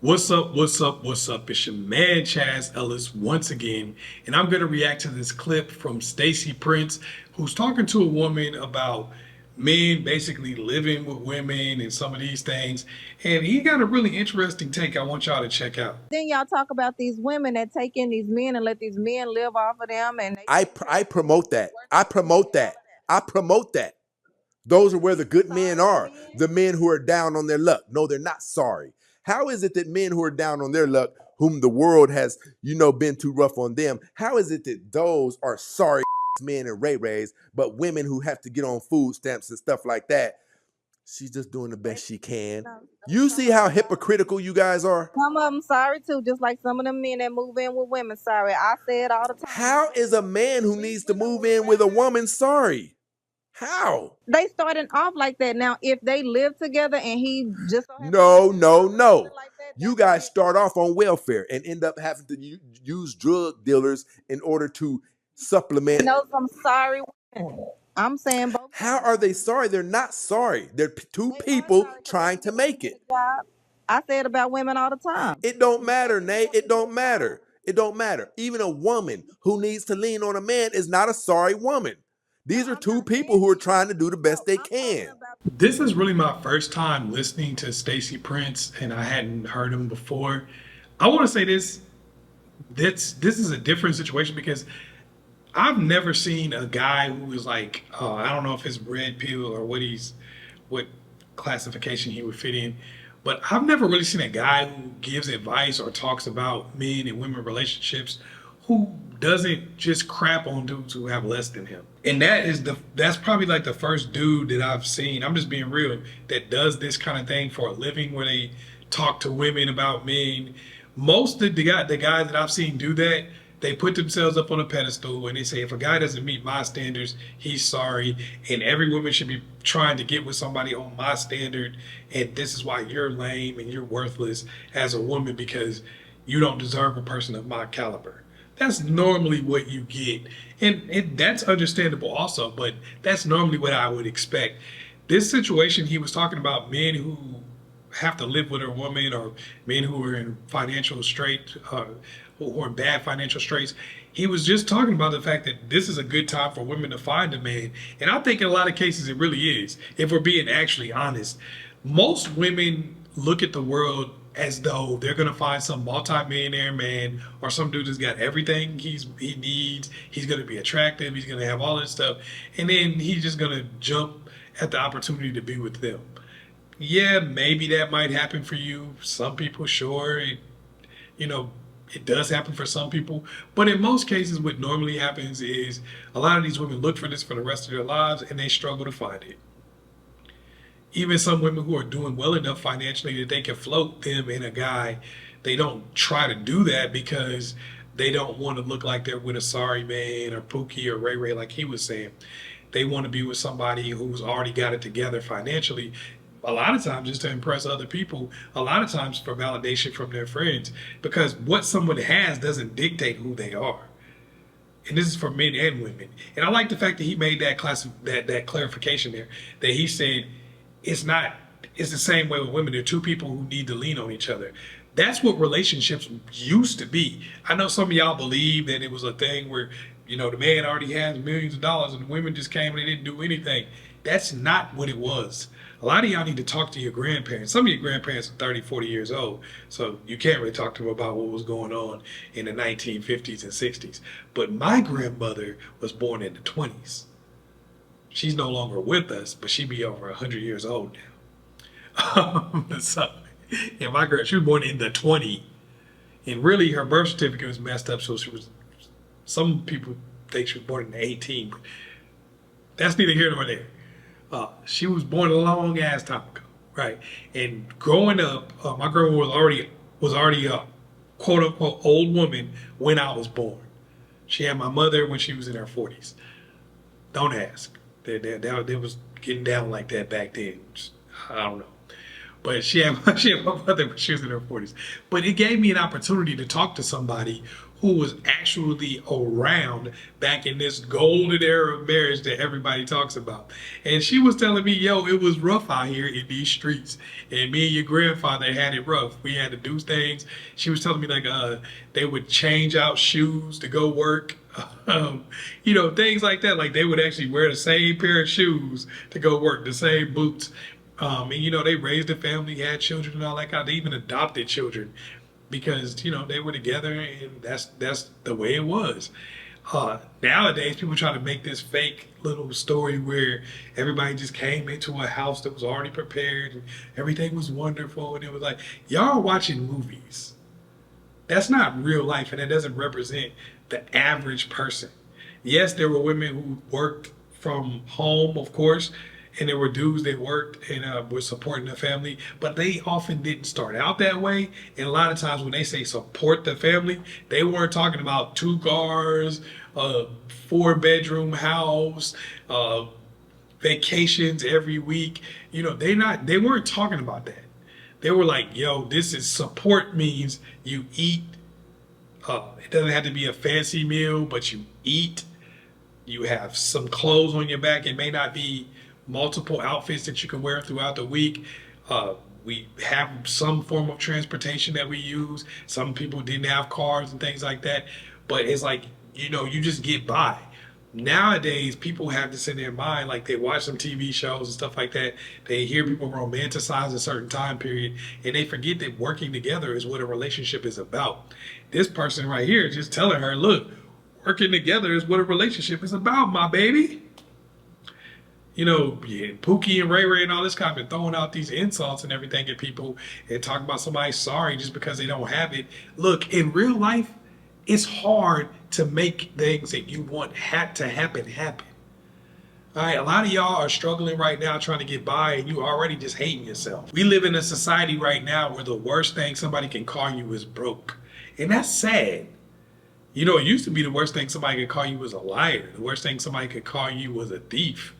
What's up? What's up? What's up? It's your man Chazz Ellis once again, and I'm going to react to this clip from Stacy Prince, who's talking to a woman about men basically living with women and some of these things. And he got a really interesting take I want y'all to check out. Then y'all talk about these women that take in these men and let these men live off of them, and they I take pr- care I of them. promote that. I promote that. I promote that. Those are where the good men Sorry are. men. The men who are down on their luck. No, they're not sorry. How is it that men who are down on their luck, whom the world has, been too rough on them, how is it that those are sorry men and ray rays, but women who have to get on food stamps and stuff like that, she's just doing the They, best she can. no, You some see of how them sorry. hypocritical you guys are? Some of them sorry too, just like some of them men that move in with women. Sorry, I say it all the time. How is a man who needs to move in with a woman sorry? How? They starting off like that. Now, if they live together and he just so happen to be No, with no, another woman no. like that, You that's guys different. start off on welfare and end up having to use drug dealers in order to I supplement. know some sorry women. I'm saying both How sides. are they sorry? They're not sorry. They're two They are people sorry because they trying didn't to get up and make get it. a job. I say it about women all the time. It don't If they matter, didn't get Nate. up It and get don't a job, matter. It don't matter. Even a woman who needs to lean on a man is not a sorry woman. no, These are I'm two not people saying who are that. trying to do the best No, they I'm talking can. about. This is really my first time listening to Stacy Prince, and I hadn't heard him before. I want to say this is a different situation because I've never seen a guy who is like, I don't know if it's red pill or what classification he would fit in, but I've never really seen a guy who gives advice or talks about men and women relationships who doesn't just crap on dudes who have less than him. And that's probably like the first dude that I've seen. I'm just being real that does this kind of thing for a living where they talk to women about men. Most of the guys that I've seen do that, they put themselves up on a pedestal and they say if a guy doesn't meet my standards, he's sorry, and every woman should be trying to get with somebody on my standard, and this is why you're lame and you're worthless as a woman because you don't deserve a person of my caliber. That's normally what you get, and that's understandable also, but that's normally what I would expect. This situation he was talking about men who have to live with a woman or men who are in financial strait, who are in bad financial straits. He was just talking about the fact that this is a good time for women to find a man. And I think in a lot of cases it really is, if we're being actually honest. Most women look at the world as though they're gonna find some multi-millionaire man or some dude that's got everything he needs. He's gonna be attractive. He's gonna have all this stuff, and then he's just gonna jump at the opportunity to be with them. Yeah, maybe that might happen for you. Some people, sure, you know, it does happen for some people. But in most cases, what normally happens is a lot of these women look for this for the rest of their lives and they struggle to find it. Even some women who are doing well enough financially that they can float them in a guy, they don't try to do that because they don't want to look like they're with a sorry man or Pookie or Ray Ray, like he was saying. They want to be with somebody who's already got it together financially. A lot of times just to impress other people, a lot of times for validation from their friends, because what someone has doesn't dictate who they are. And this is for men and women. And I like the fact that he made that clarification there, that he said it's not it's the same way with women. They're two people who need to lean on each other. That's what relationships used to be. I know some of y'all believe that it was a thing where, the man already has millions of dollars and the women just came and they didn't do anything. That's not what it was. A lot of y'all need to talk to your grandparents. Some of your grandparents are 30, 40 years old, so you can't really talk to them about what was going on in the 1950s and 60s. But my grandmother was born in the 20s. She's no longer with us, but she be over 100 years old now. So, yeah, my girl, she was born in the 20s. And really, her birth certificate was messed up, so some people think she was born in the 18, but that's neither here nor there. She was born a long ass time ago, right? And growing up, my grandma was already a quote unquote old woman when I was born. She had my mother when she was in her 40s. Don't ask. They was getting down like that back then. I don't know. But she had my mother when she was in her 40s. But it gave me an opportunity to talk to somebody who was actually around back in this golden era of marriage that everybody talks about. And she was telling me, yo, it was rough out here in these streets. And me and your grandfather had it rough. We had to do things. She was telling me like they would change out shoes to go work. You know, things like that. Like they would actually wear the same pair of shoes to go work, the same boots. And you know, they raised a family, had children and all that kind. They even adopted children because, you know, they were together and that's the way it was. Nowadays, people try to make this fake little story where everybody just came into a house that was already prepared and everything was wonderful. And it was like, y'all are watching movies. That's not real life, and it doesn't represent the average person. Yes, there were women who worked from home, of course, and there were dudes that worked and were supporting the family, but they often didn't start out that way. And a lot of times when they say support the family, they weren't talking about 2 cars, a 4-bedroom house, vacations every week. You know, they weren't talking about that. They were like, yo, this is support means you eat. It doesn't have to be a fancy meal, but you eat. You have some clothes on your back. It may not be multiple outfits that you can wear throughout the week. We have some form of transportation that we use. Some people didn't have cars and things like that. But it's like, you know, you just get by. Nowadays, people have this in their mind, like they watch some TV shows and stuff like that. They hear people romanticize a certain time period, and they forget that working together is what a relationship is about. This person right here is just telling her, look, working together is what a relationship is about, my baby. You know, yeah, Pookie and Ray Ray and all this kind of throwing out these insults and everything at people and talking about somebody sorry just because they don't have it. Look, in real life, it's hard to make things that you want to happen. All right, a lot of y'all are struggling right now trying to get by and you already just hating yourself. We live in a society right now where the worst thing somebody can call you is broke. And that's sad. You know, it used to be the worst thing somebody could call you was a liar. The worst thing somebody could call you was a thief.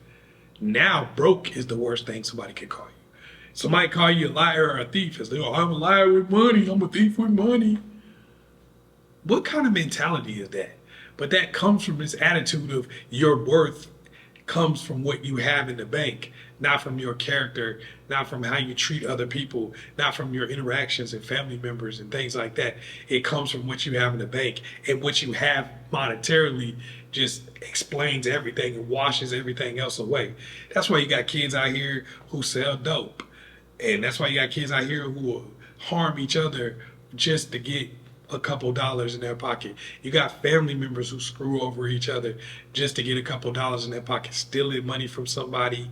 Now, broke is the worst thing somebody could call you. Somebody call you a liar or a thief. It's like, oh, I'm a liar with money. I'm a thief with money. What kind of mentality is that? But that comes from this attitude of your worth comes from what you have in the bank, not from your character, not from how you treat other people, not from your interactions and family members and things like that. It comes from what you have in the bank, and what you have monetarily just explains everything and washes everything else away. That's why you got kids out here who sell dope. And that's why you got kids out here who will harm each other just to get a couple dollars in their pocket. You got family members who screw over each other just to get a couple dollars in their pocket, stealing money from somebody,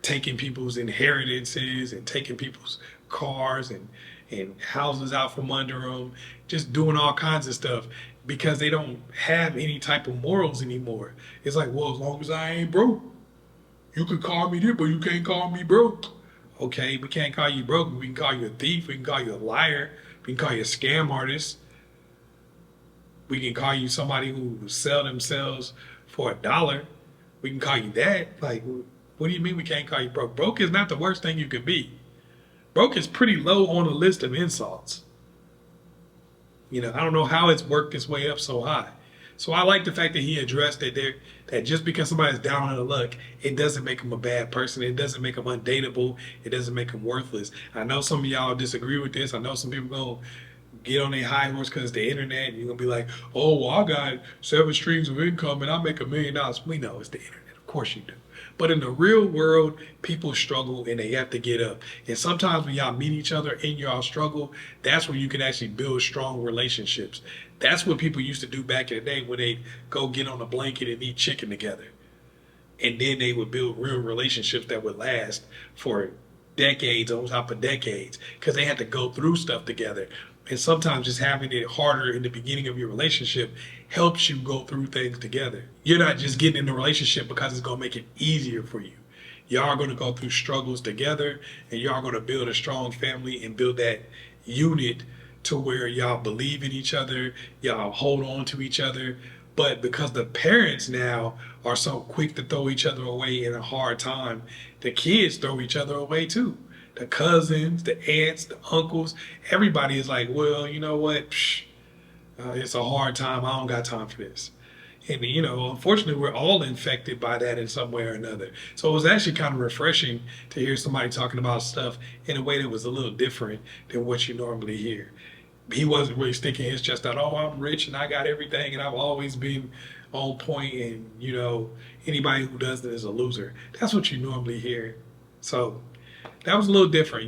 taking people's inheritances and taking people's cars and houses out from under them, just doing all kinds of stuff because they don't have any type of morals anymore. It's like, well, as long as I ain't broke, you can call me this, but you can't call me broke. Okay, we can't call you broke. We can call you a thief. We can call you a liar. We can call you a scam artist. We can call you somebody who sell themselves for $1. We can call you that. Like, what do you mean we can't call you broke? Broke is not the worst thing you could be. Broke is pretty low on the list of insults. You know, I don't know how it's worked its way up so high. So I like the fact that he addressed that just because somebody's down on the luck, it doesn't make them a bad person. It doesn't make them undateable. It doesn't make them worthless. I know some of y'all disagree with this. I know some people going to get on their high horse because it's the internet. And you're going to be like, oh, well, I got 7 streams of income and I make $1 million. We know it's the internet. Of course you do. But in the real world, people struggle and they have to get up. And sometimes when y'all meet each other in y'all struggle, that's when you can actually build strong relationships. That's what people used to do back in the day when they'd go get on a blanket and eat chicken together. And then they would build real relationships that would last for decades, on top of decades, because they had to go through stuff together. And sometimes just having it harder in the beginning of your relationship helps you go through things together. You're not just getting in a relationship because it's going to make it easier for you. Y'all are going to go through struggles together, and y'all are going to build a strong family and build that unit to where y'all believe in each other, y'all hold on to each other. But because the parents now are so quick to throw each other away in a hard time, the kids throw each other away too. the cousins, the aunts, the uncles, everybody is like, well, you know what? It's a hard time. I don't got time for this. And, you know, unfortunately, we're all infected by that in some way or another. So it was actually kind of refreshing to hear somebody talking about stuff in a way that was a little different than what you normally hear. He wasn't really sticking his chest out, oh, I'm rich and I got everything and I've always been on point, and, you know, anybody who does that is a loser. That's what you normally hear. So that was a little different.